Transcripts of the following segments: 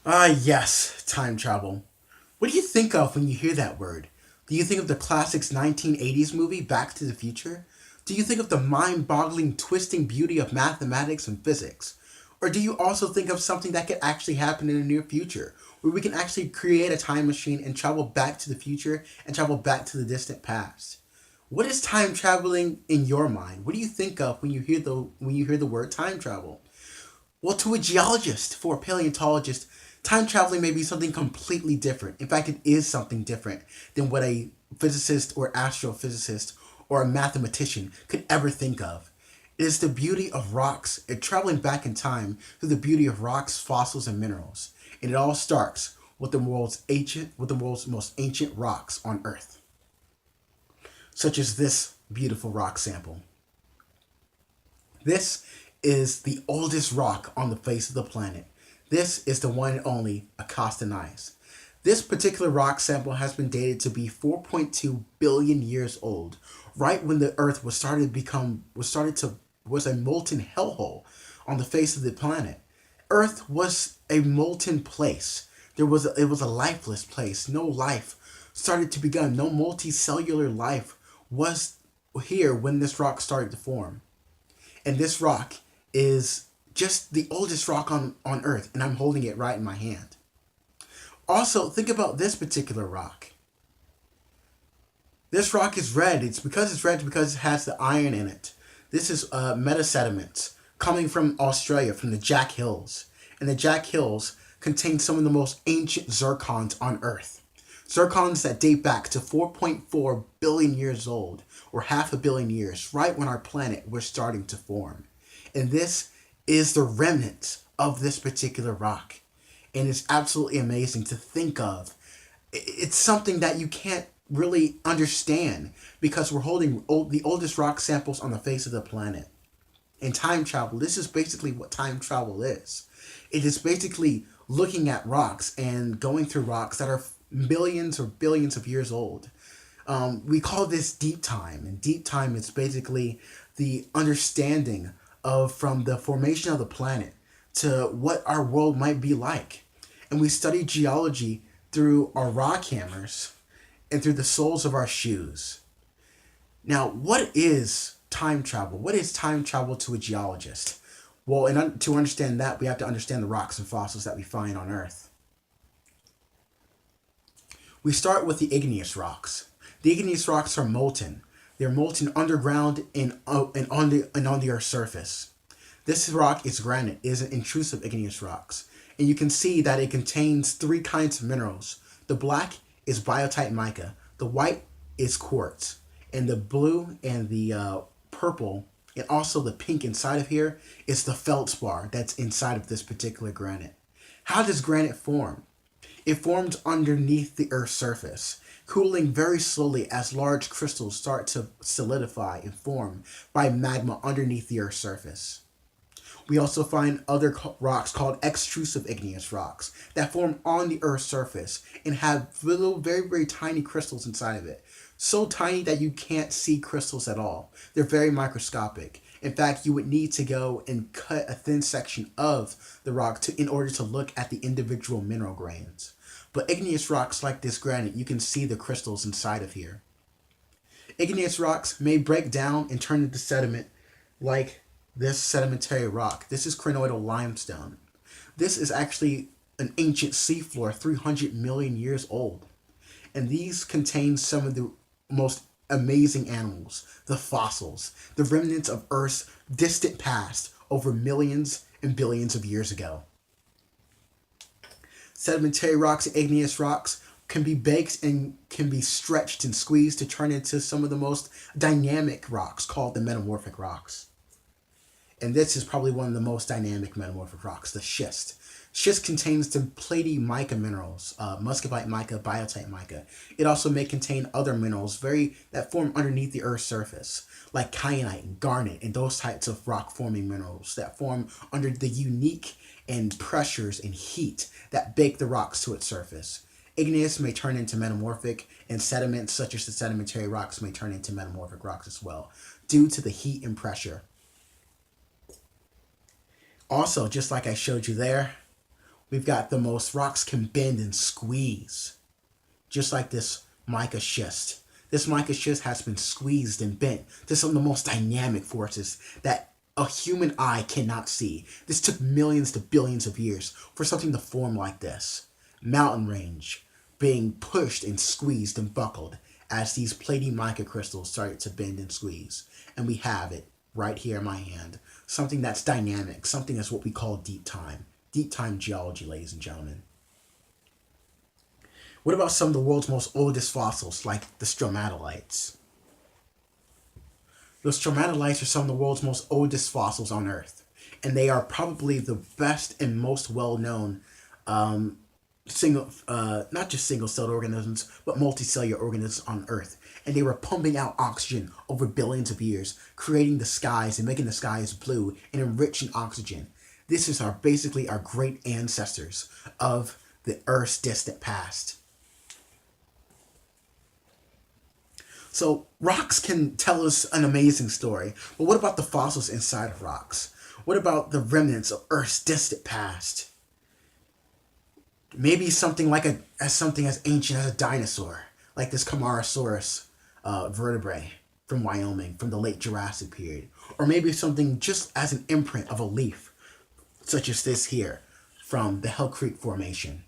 Yes, time travel. What do you think of when you hear that word? Do you think of the classic's 1980s movie, Back to the Future? Do you think of the mind boggling, twisting beauty of mathematics and physics? Or do you also think of something that could actually happen in the near future, where we can actually create a time machine and travel back to the future and travel back to the distant past? What is time traveling in your mind? What do you think of when you hear the word time travel? Well, to a geologist, for a paleontologist, time traveling may be something completely different. In fact, it is something different than what a physicist or astrophysicist or a mathematician could ever think of. It is the beauty of rocks and traveling back in time through the beauty of rocks, fossils, and minerals. And it all starts with the world's most ancient rocks on Earth, such as this beautiful rock sample. This is the oldest rock on the face of the planet. This is the one and only Acosta Gneiss. This particular rock sample has been dated to be 4.2 billion years old, right when the Earth was a molten hellhole on the face of the planet. Earth was a molten place. It was a lifeless place. No life started to begin. No multicellular life was here when this rock started to form. And this rock is just the oldest rock on Earth, and I'm holding it right in my hand. Also, think about this particular rock. This rock is red. It's red because it has the iron in it. This is metasediments coming from Australia, from the Jack Hills. And the Jack Hills contain some of the most ancient zircons on Earth. Zircons that date back to 4.4 billion years old, or half a billion years, right when our planet was starting to form. And this is the remnants of this particular rock. And it's absolutely amazing to think of. It's something that you can't really understand because we're holding the oldest rock samples on the face of the planet. And time travel, this is basically what time travel is. It is basically looking at rocks and going through rocks that are millions or billions of years old. We call this deep time, and deep time is basically the understanding of from the formation of the planet to what our world might be like. And we study geology through our rock hammers and through the soles of our shoes. Now, what is time travel? What is time travel to a geologist? Well, to understand that, we have to understand the rocks and fossils that we find on Earth. We start with the igneous rocks. The igneous rocks are molten. They're molten underground and on the Earth's surface. This rock is granite. It is an intrusive igneous rocks. And you can see that it contains three kinds of minerals. The black is biotite mica. The white is quartz. And the blue and the purple and also the pink inside of here is the feldspar that's inside of this particular granite. How does granite form? It forms underneath the Earth's surface, cooling very slowly as large crystals start to solidify and form by magma underneath the Earth's surface. We also find other rocks called extrusive igneous rocks that form on the Earth's surface and have little, very, very tiny crystals inside of it. So tiny that you can't see crystals at all. They're very microscopic. In fact, you would need to go and cut a thin section of the rock in order to look at the individual mineral grains. But igneous rocks like this granite, you can see the crystals inside of here. Igneous rocks may break down and turn into sediment like this sedimentary rock. This is crinoidal limestone. This is actually an ancient seafloor 300 million years old. And these contain some of the most amazing animals, the fossils, the remnants of Earth's distant past over millions and billions of years ago. Sedimentary rocks and igneous rocks can be baked and can be stretched and squeezed to turn into some of the most dynamic rocks called the metamorphic rocks. And this is probably one of the most dynamic metamorphic rocks, the schist. Schist contains the platy mica minerals, muscovite mica, biotite mica. It also may contain other minerals that form underneath the Earth's surface, like kyanite and garnet and those types of rock-forming minerals that form under the unique and pressures and heat that bake the rocks to its surface. Igneous may turn into metamorphic, and sediments such as the sedimentary rocks may turn into metamorphic rocks as well, due to the heat and pressure. Also, just like I showed you there, We've got the most rocks can bend and squeeze, just like this mica schist. This mica schist has been squeezed and bent to some of the most dynamic forces that a human eye cannot see. This took millions to billions of years for something to form like this. Mountain range being pushed and squeezed and buckled as these platy mica crystals started to bend and squeeze. And we have it right here in my hand. Something that's dynamic, something that's what we call deep time. Deep time geology, ladies and gentlemen. What about some of the world's most oldest fossils, like the stromatolites? The stromatolites are some of the world's most oldest fossils on Earth, and they are probably the best and most well-known not just single-celled organisms, but multicellular organisms on Earth. And they were pumping out oxygen over billions of years, creating the skies and making the skies blue and enriching oxygen. This is basically our great ancestors of the Earth's distant past. So rocks can tell us an amazing story, but what about the fossils inside of rocks? What about the remnants of Earth's distant past? Maybe something like something as ancient as a dinosaur, like this Camarasaurus vertebrae from Wyoming from the late Jurassic period, or maybe something just as an imprint of a leaf, such as this here from the Hell Creek Formation,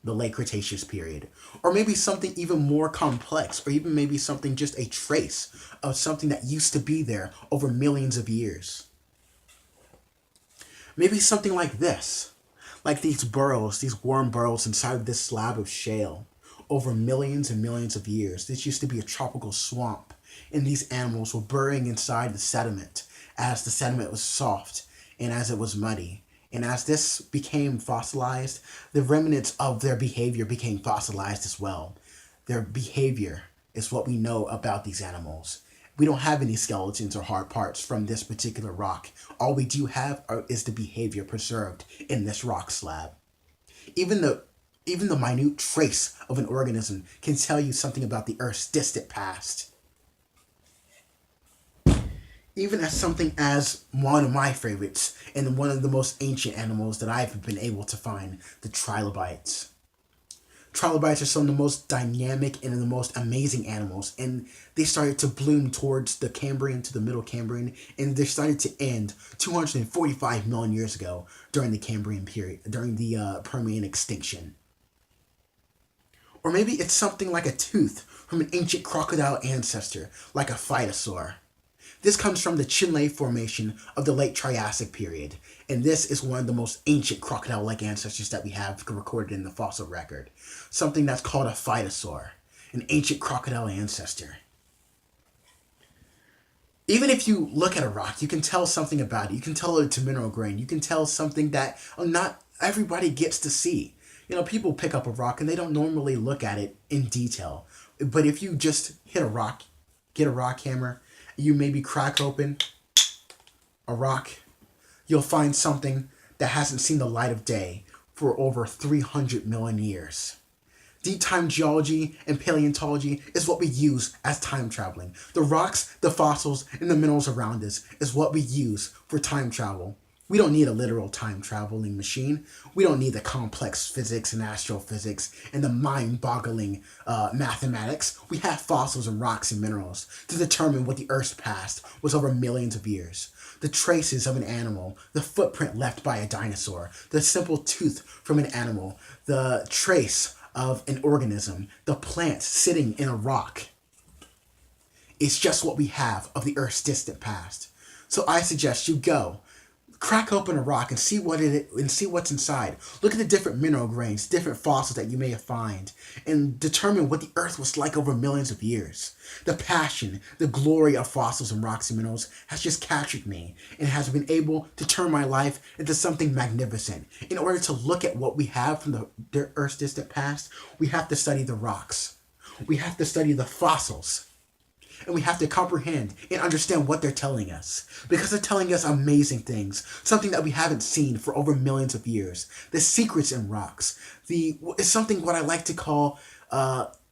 the late Cretaceous period, or maybe something even more complex, or even maybe something just a trace of something that used to be there over millions of years. Maybe something like this, like these burrows, these worm burrows inside of this slab of shale over millions and millions of years. This used to be a tropical swamp, and these animals were burrowing inside the sediment as the sediment was soft and as it was muddy. And as this became fossilized, the remnants of their behavior became fossilized as well. Their behavior is what we know about these animals. We don't have any skeletons or hard parts from this particular rock. All we do have is the behavior preserved in this rock slab. Even the minute trace of an organism can tell you something about the Earth's distant past. Even as something as one of my favorites and one of the most ancient animals that I've been able to find, the trilobites. Trilobites are some of the most dynamic and the most amazing animals, and they started to bloom towards the Cambrian to the Middle Cambrian, and they started to end 245 million years ago during the Cambrian period, during the Permian extinction. Or maybe it's something like a tooth from an ancient crocodile ancestor, like a phytosaur. This comes from the Chinle Formation of the late Triassic period, and this is one of the most ancient crocodile-like ancestors that we have recorded in the fossil record. Something that's called a phytosaur, an ancient crocodile ancestor. Even if you look at a rock, you can tell something about it. You can tell it's a mineral grain. You can tell something that not everybody gets to see. People pick up a rock and they don't normally look at it in detail. But if you just hit a rock, get a rock hammer, you maybe crack open a rock, you'll find something that hasn't seen the light of day for over 300 million years. Deep time geology and paleontology is what we use as time traveling. The rocks, the fossils, and the minerals around us is what we use for time travel. We don't need a literal time traveling machine. We don't need the complex physics and astrophysics and the mind-boggling mathematics. We have fossils and rocks and minerals to determine what the Earth's past was over millions of years. The traces of an animal, the footprint left by a dinosaur, the simple tooth from an animal, the trace of an organism, the plant sitting in a rock. It's just what we have of the Earth's distant past. So I suggest you go. Crack open a rock and see what's inside. Look at the different mineral grains, different fossils that you may find, and determine what the Earth was like over millions of years. The passion, the glory of fossils and rocks and minerals has just captured me and has been able to turn my life into something magnificent. In order to look at what we have from the Earth's distant past, we have to study the rocks. We have to study the fossils. And we have to comprehend and understand what they're telling us. Because they're telling us amazing things. Something that we haven't seen for over millions of years. The secrets in rocks. It's something what I like to call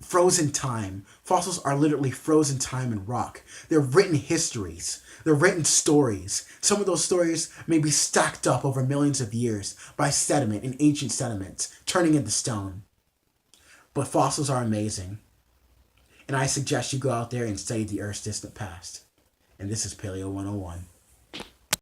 frozen time. Fossils are literally frozen time in rock. They're written histories. They're written stories. Some of those stories may be stacked up over millions of years by sediment and ancient sediments, turning into stone. But fossils are amazing. And I suggest you go out there and study the Earth's distant past. And this is Paleo 101.